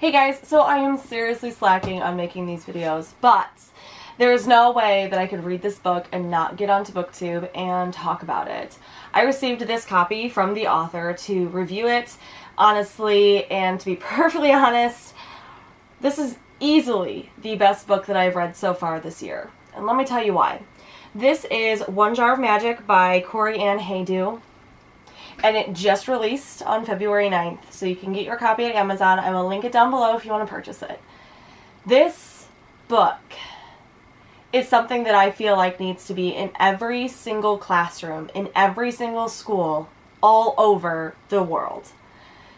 Hey guys, so I am seriously slacking on making these videos, but there is no way that I could read this book and not get onto BookTube and talk about it. I received this copy from the author to review it honestly, and to be perfectly honest, this is easily the best book that I've read so far this year. And let me tell you why. This is One Jar of Magic by Corey Ann Haydu. And it just released on February 9th, so you can get your copy at Amazon. I will link it down below if you want to purchase it. This book is something that I feel like needs to be in every single classroom, in every single school, all over the world.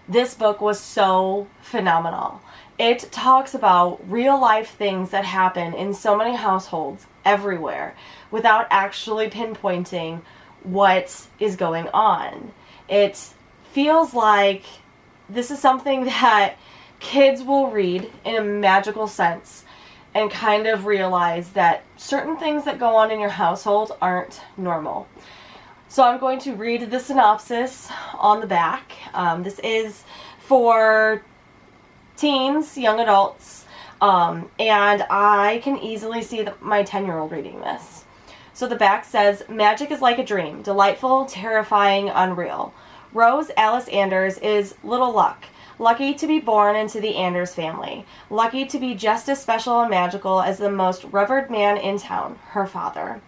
This book was so phenomenal. It talks about real life things that happen in so many households everywhere without actually pinpointing what is going on. It feels like this is something that kids will read in a magical sense and kind of realize that certain things that go on in your household aren't normal. So I'm going to read the synopsis on the back. This is for teens, young adults, and I can easily see my 10-year-old reading this. So the back says, "Magic is like a dream, delightful, terrifying, unreal. Rose Alice Anders is little luck, lucky to be born into the Anders family, lucky to be just as special and magical as the most revered man in town, her father.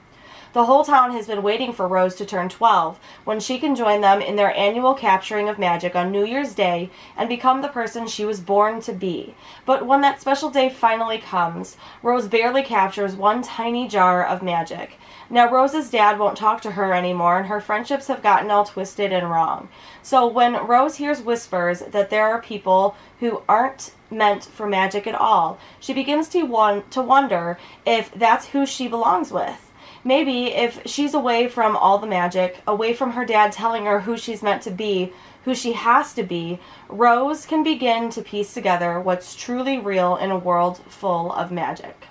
The whole town has been waiting for Rose to turn 12, when she can join them in their annual capturing of magic on New Year's Day and become the person she was born to be. But when that special day finally comes, Rose barely captures one tiny jar of magic. Now Rose's dad won't talk to her anymore, and her friendships have gotten all twisted and wrong. So when Rose hears whispers that there are people who aren't meant for magic at all, she begins to wonder if that's who she belongs with. Maybe if she's away from all the magic, away from her dad telling her who she's meant to be, who she has to be, Rose can begin to piece together what's truly real in a world full of magic."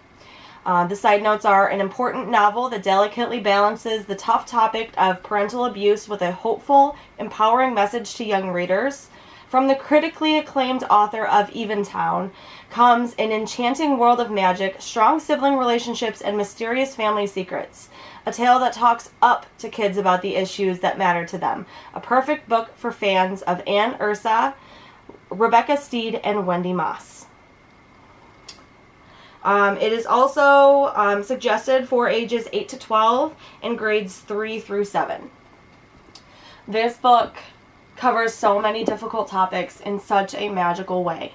The side notes are an important novel that delicately balances the tough topic of parental abuse with a hopeful, empowering message to young readers. From the critically acclaimed author of Eventown comes an enchanting world of magic, strong sibling relationships, and mysterious family secrets. A tale that talks up to kids about the issues that matter to them. A perfect book for fans of Anne Ursa, Rebecca Steed, and Wendy Moss. It is also suggested for ages 8 to 12 and grades 3 through 7. This book covers so many difficult topics in such a magical way.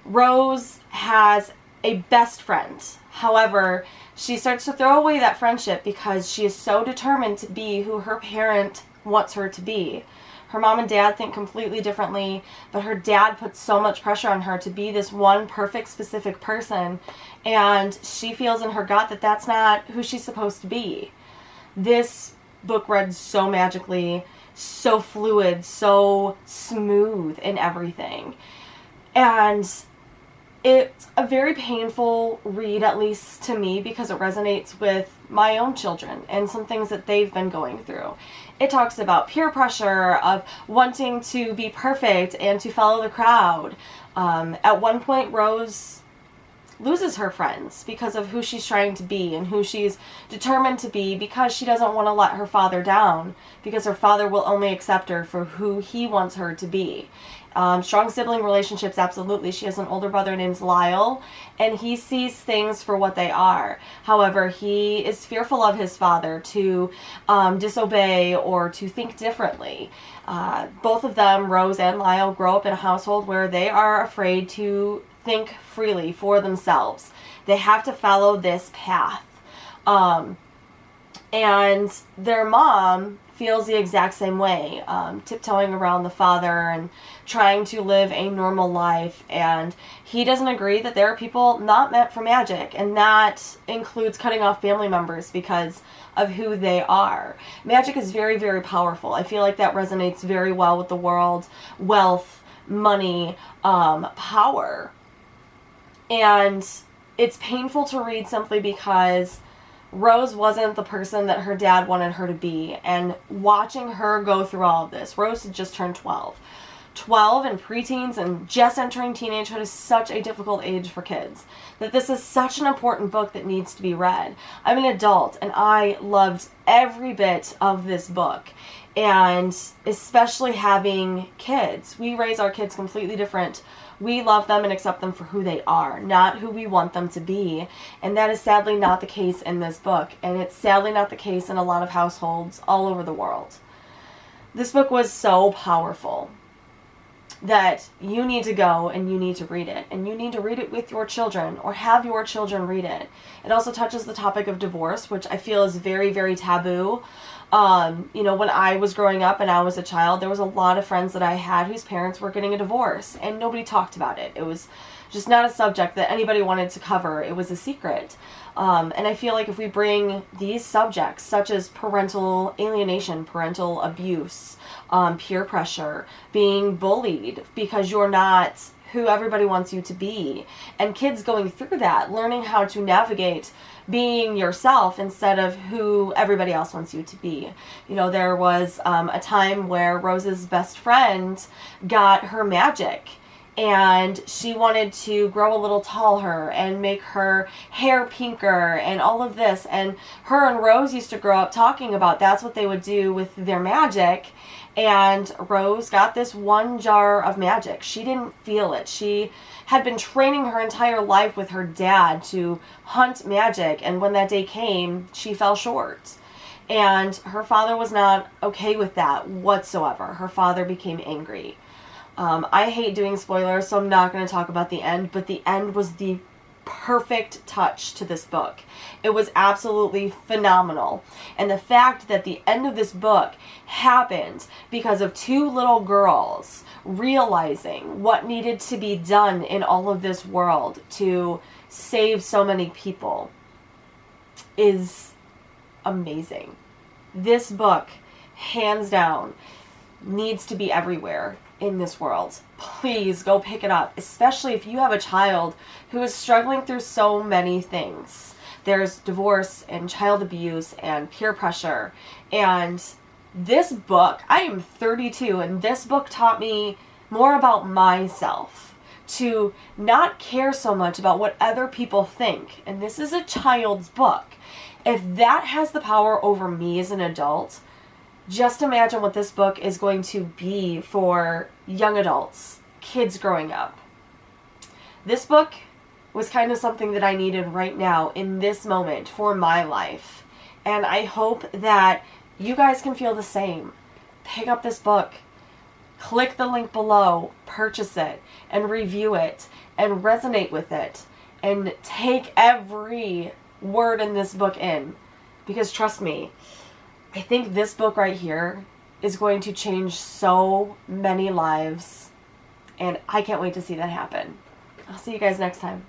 Rose has a best friend. However, she starts to throw away that friendship because she is so determined to be who her parent wants her to be. Her mom and dad think completely differently, but her dad puts so much pressure on her to be this one perfect, specific person, and she feels in her gut that that's not who she's supposed to be. This book read so magically, so fluid, so smooth in everything. And it's a very painful read, at least to me, because it resonates with my own children and some things that they've been going through. It talks about peer pressure, of wanting to be perfect and to follow the crowd. At one point, Rose loses her friends because of who she's trying to be and who she's determined to be, because she doesn't want to let her father down, because her father will only accept her for who he wants her to be. Strong sibling relationships, absolutely. She has an older brother named Lyle, and he sees things for what they are. However, he is fearful of his father to disobey or to think differently. Both of them, Rose and Lyle, grow up in a household where they are afraid to think freely for themselves. They have to follow this path. And their mom feels the exact same way, tiptoeing around the father and trying to live a normal life, and he doesn't agree that there are people not meant for magic, and that includes cutting off family members because of who they are. Magic is very, very powerful. I feel like that resonates very well with the world. Wealth, money, power. And it's painful to read simply because Rose wasn't the person that her dad wanted her to be, and watching her go through all of this. Rose had just turned 12. 12 and preteens and just entering teenagehood is such a difficult age for kids, that this is such an important book that needs to be read. I'm an adult and I loved every bit of this book, and especially having kids. We raise our kids completely different. We love them and accept them for who they are, not who we want them to be. And that is sadly not the case in this book, and it's sadly not the case in a lot of households all over the world. This book was so powerful that you need to go and you need to read it, and you need to read it with your children or have your children read it. It also touches the topic of divorce, which I feel is very, very taboo. You know, when I was growing up and I was a child, there was a lot of friends that I had whose parents were getting a divorce, and nobody talked about it. It was just not a subject that anybody wanted to cover. It was a secret. And I feel like if we bring these subjects, such as parental alienation, parental abuse, peer pressure, being bullied because you're not who everybody wants you to be, and kids going through that, learning how to navigate being yourself instead of who everybody else wants you to be. You know, there was a time where Rose's best friend got her magic, and she wanted to grow a little taller and make her hair pinker and all of this. And her and Rose used to grow up talking about that's what they would do with their magic. And Rose got this one jar of magic. She didn't feel it. She had been training her entire life with her dad to hunt magic. And when that day came, she fell short. And her father was not okay with that whatsoever. Her father became angry. I hate doing spoilers, so I'm not going to talk about the end, but the end was the perfect touch to this book. It was absolutely phenomenal. And the fact that the end of this book happened because of two little girls realizing what needed to be done in all of this world to save so many people is amazing. This book, hands down, needs to be everywhere in this world. Please go pick it up, especially if you have a child who is struggling through so many things. There's divorce and child abuse and peer pressure. And this book, I am 32, and this book taught me more about myself, to not care so much about what other people think. And this is a child's book. If that has the power over me as an adult, just imagine what this book is going to be for young adults, kids growing up. This book was kind of something that I needed right now in this moment for my life. And I hope that you guys can feel the same. Pick up this book, click the link below, purchase it, and review it, and resonate with it, and take every word in this book in. Because trust me, I think this book right here is going to change so many lives, and I can't wait to see that happen. I'll see you guys next time.